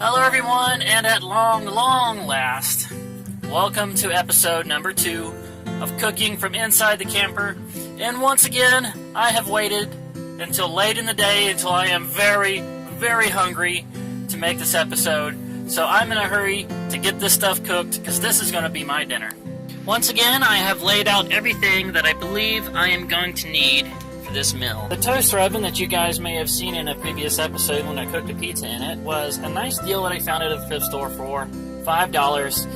Hello everyone, and at long last, welcome to episode number 2 of Cooking from Inside the Camper. And once again, I have waited until late in the day, until I am very, very hungry to make this episode. So I'm in a hurry to get this stuff cooked, because this is going to be my dinner. Once again, I have laid out everything that I believe I am going to need for this meal. The toaster oven that you guys may have seen in a previous episode when I cooked a pizza in it was a nice deal that I found at a thrift store for $5,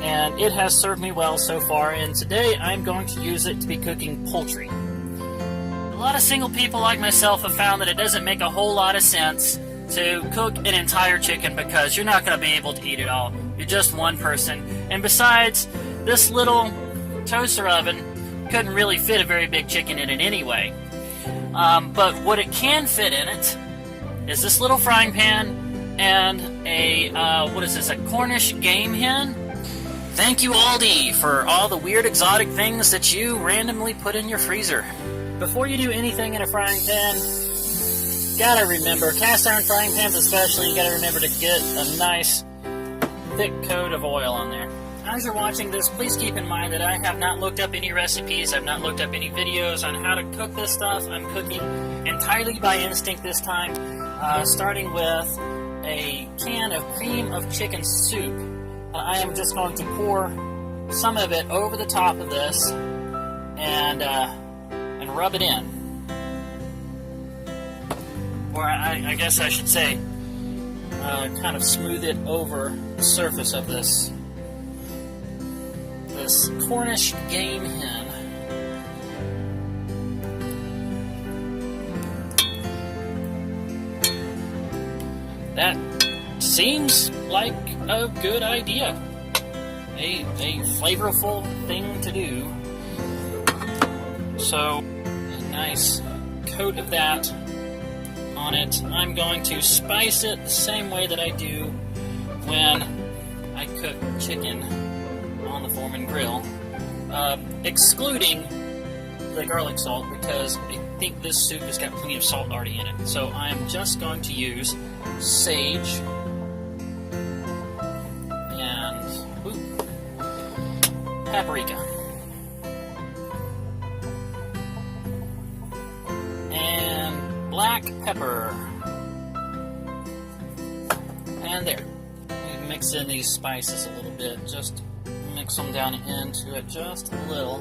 and it has served me well so far, and today I'm going to use it to be cooking poultry. A lot of single people like myself have found that it doesn't make a whole lot of sense to cook an entire chicken because you're not going to be able to eat it all. You're just one person, and besides, this little toaster oven couldn't really fit a very big chicken in it anyway. But what it can fit in it is this little frying pan and a, a Cornish Game Hen? Thank you, Aldi, for all the weird exotic things that you randomly put in your freezer. Before you do anything in a frying pan, gotta remember, cast iron frying pans especially, you gotta remember to get a nice thick coat of oil on there. As you're watching this, please keep in mind that I have not looked up any recipes, I've not looked up any videos on how to cook this stuff. I'm cooking entirely by instinct this time, starting with a can of cream of chicken soup. I am just going to pour some of it over the top of this and rub it in. Or I guess I should say, kind of smooth it over the surface of this Cornish Game Hen. That seems like a good idea. A flavorful thing to do. So, a nice coat of that on it. I'm going to spice it the same way that I do when I cook chicken on the Foreman grill, excluding the garlic salt, because I think this soup has got plenty of salt already in it. So I'm just going to use sage and paprika and black pepper, and there. Mix in these spices a little bit, just mix them down into it just a little.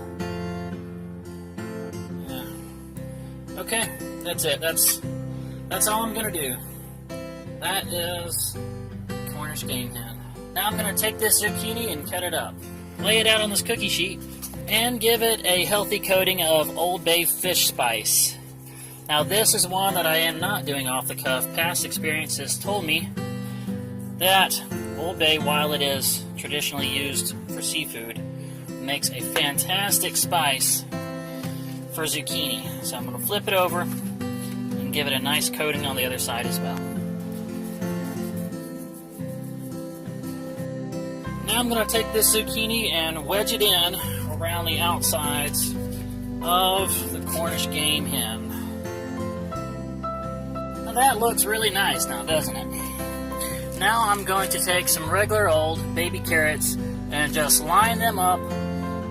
Yeah. Okay, that's it. That's all I'm gonna do. That is Cornish Game Hen. Now I'm gonna take this zucchini and cut it up. Lay it out on this cookie sheet and give it a healthy coating of Old Bay fish spice. Now this is one that I am not doing off the cuff. Past experiences told me that Old Bay, while it is traditionally used for seafood, makes a fantastic spice for zucchini. So I'm going to flip it over and give it a nice coating on the other side as well. Now I'm going to take this zucchini and wedge it in around the outsides of the Cornish Game Hen. Now that looks really nice now, doesn't it? Now I'm going to take some regular old baby carrots and just line them up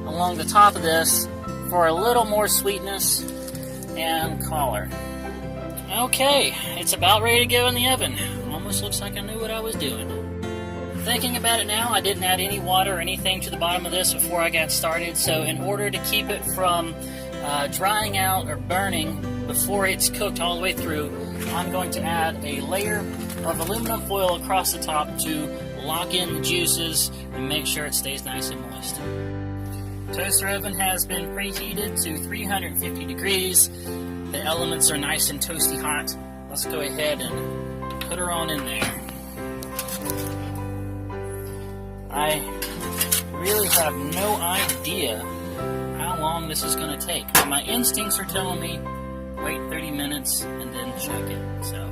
along the top of this for a little more sweetness and color. Okay, it's about ready to go in the oven. Almost looks like I knew what I was doing. Thinking about it now, I didn't add any water or anything to the bottom of this before I got started, so in order to keep it from drying out or burning before it's cooked all the way through, I'm going to add a layer of aluminum foil across the top to lock in the juices and make sure it stays nice and moist. Toaster oven has been preheated to 350 degrees. The elements are nice and toasty hot. Let's go ahead and put her on in there. I really have no idea how long this is going to take. My instincts are telling me wait 30 minutes and then check it. So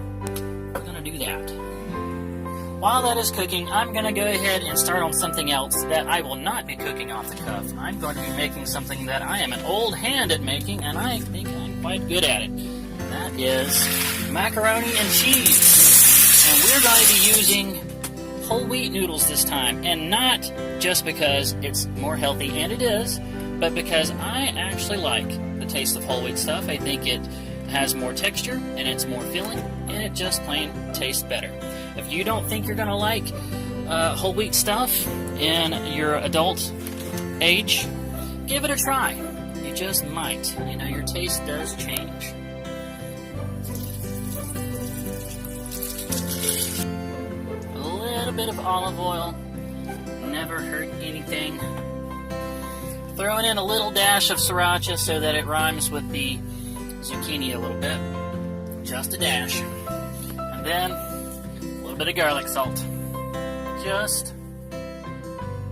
we're going to do that. While that is cooking, I'm going to go ahead and start on something else that I will not be cooking off the cuff. I'm going to be making something that I am an old hand at making, and I think I'm quite good at it. That is macaroni and cheese. And we're we're going to be using whole wheat noodles this time, and not just because it's more healthy, and it is, but because I actually like the taste of whole wheat stuff. I think it has more texture, and it's more filling, and it just plain tastes better. If you don't think you're going to like whole wheat stuff in your adult age, give it a try. You just might. You know, your taste does change. A little bit of olive oil never hurt anything. Throwing in a little dash of sriracha so that it rhymes with the zucchini a little bit. Just a dash. And then a little bit of garlic salt. Just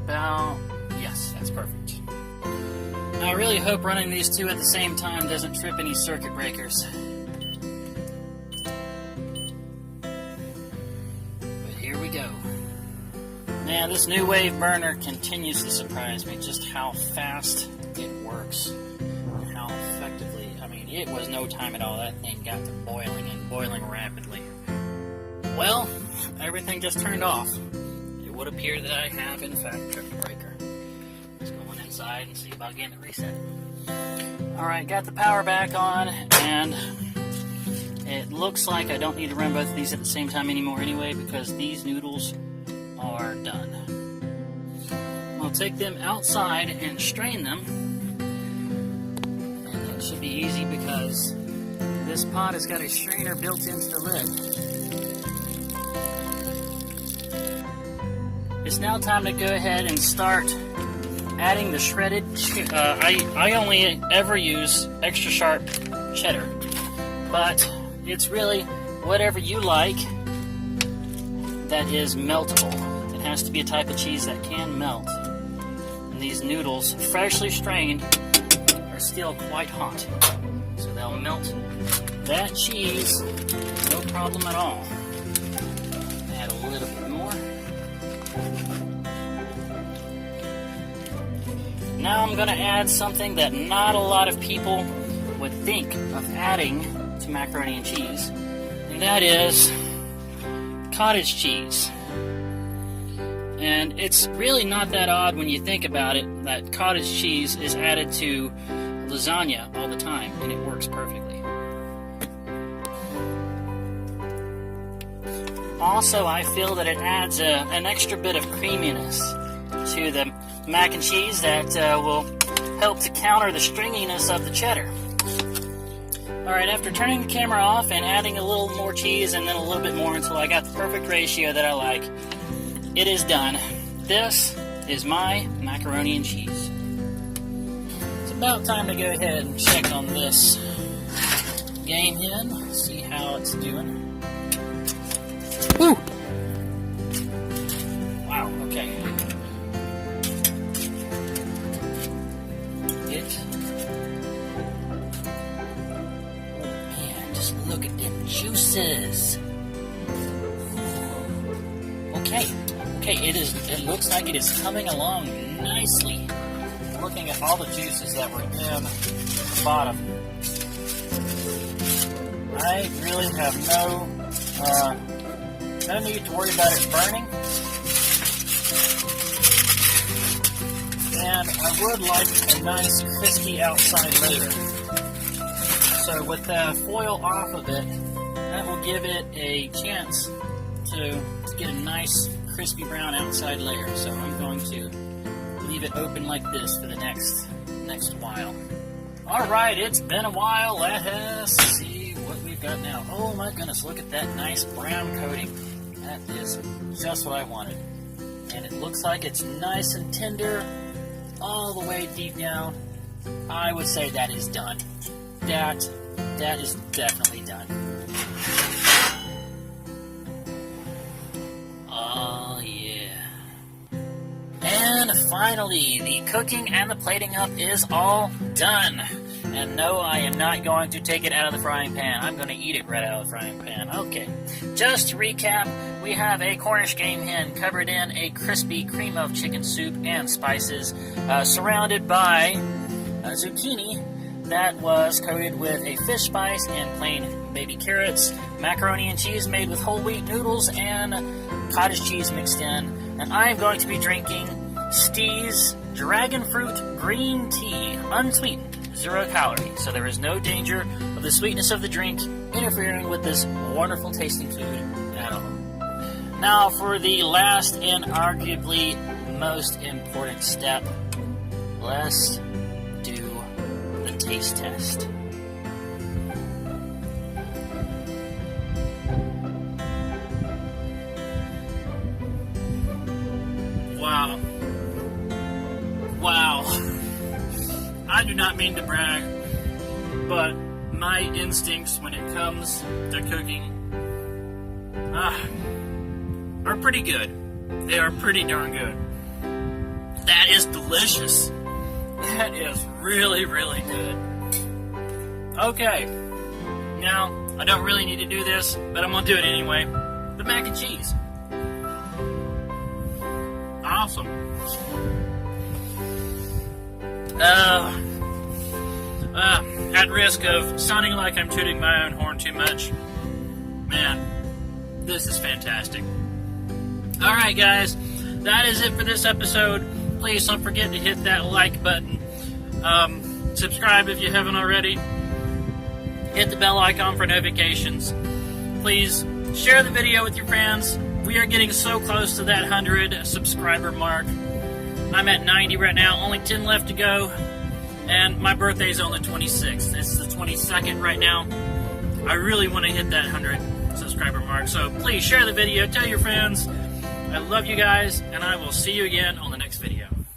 about, yes, that's perfect. Now I really hope running these two at the same time doesn't trip any circuit breakers. But here we go. Man, this new wave burner continues to surprise me, just how fast it works and how effectively. I mean, it was no time at all. That thing got to boiling and boiling rapidly. Well, everything just turned off. It would appear that I have, in fact, tripped a breaker. Let's go on inside and see about getting it reset. Alright, got the power back on, and it looks like I don't need to run both of these at the same time anymore anyway, because these noodles are done. I'll take them outside and strain them, and it should be easy because this pot has got a strainer built into the lid. It's now time to go ahead and start adding the shredded I only ever use extra sharp cheddar, but it's really whatever you like that is meltable. It has to be a type of cheese that can melt. And these noodles, freshly strained, are still quite hot, so they'll melt that cheese no problem at all. Add a little bit more. Now I'm going to add something that not a lot of people would think of adding to macaroni and cheese, and that is cottage cheese. And it's really not that odd when you think about it, that cottage cheese is added to lasagna all the time, and it works perfectly. Also, I feel that it adds an extra bit of creaminess to the mac and cheese that will help to counter the stringiness of the cheddar. Alright, after turning the camera off and adding a little more cheese and then a little bit more until I got the perfect ratio that I like, it is done. This is my macaroni and cheese. It's about time to go ahead and check on this Game Hen, see how it's doing. Woo! Wow, okay. Look at them juices. Okay, it looks like it is coming along nicely. Looking at all the juices that were in the bottom. I really have no need to worry about it burning. And I would like a nice crispy outside layer. So with the foil off of it, that will give it a chance to get a nice crispy brown outside layer. So I'm going to leave it open like this for the next while. Alright, it's been a while. Let us see what we've got now. Oh my goodness, look at that nice brown coating. That is just what I wanted. And it looks like it's nice and tender all the way deep down. I would say that is done. That is definitely done. Oh yeah. And finally, the cooking and the plating up is all done. And no, I am not going to take it out of the frying pan. I'm going to eat it right out of the frying pan. Okay. Just to recap, we have a Cornish Game Hen covered in a crispy cream of chicken soup and spices, surrounded by zucchini that was coated with a fish spice and plain baby carrots, macaroni and cheese made with whole wheat noodles, and cottage cheese mixed in. And I am going to be drinking Stee's Dragon Fruit Green Tea, unsweetened, 0 calorie. So there is no danger of the sweetness of the drink interfering with this wonderful tasting food at all. Now for the last and arguably most important step, let's do the taste test. Wow. I do not mean to brag, but my instincts when it comes to cooking are pretty good. They are pretty darn good. That is delicious. That is really, really good. Okay. Now, I don't really need to do this, but I'm going to do it anyway. The mac and cheese. Awesome. At risk of sounding like I'm tooting my own horn too much, man, this is fantastic. Alright guys, that is it for this episode. Please don't forget to hit that like button. Subscribe if you haven't already. Hit the bell icon for notifications. Please share the video with your friends. We are getting so close to that 100 subscriber mark. I'm at 90 right now, only 10 left to go. And my birthday is on the 26th. It's the 22nd right now. I really want to hit that 100 subscriber mark. So please share the video, tell your friends. I love you guys, and I will see you again on the next video.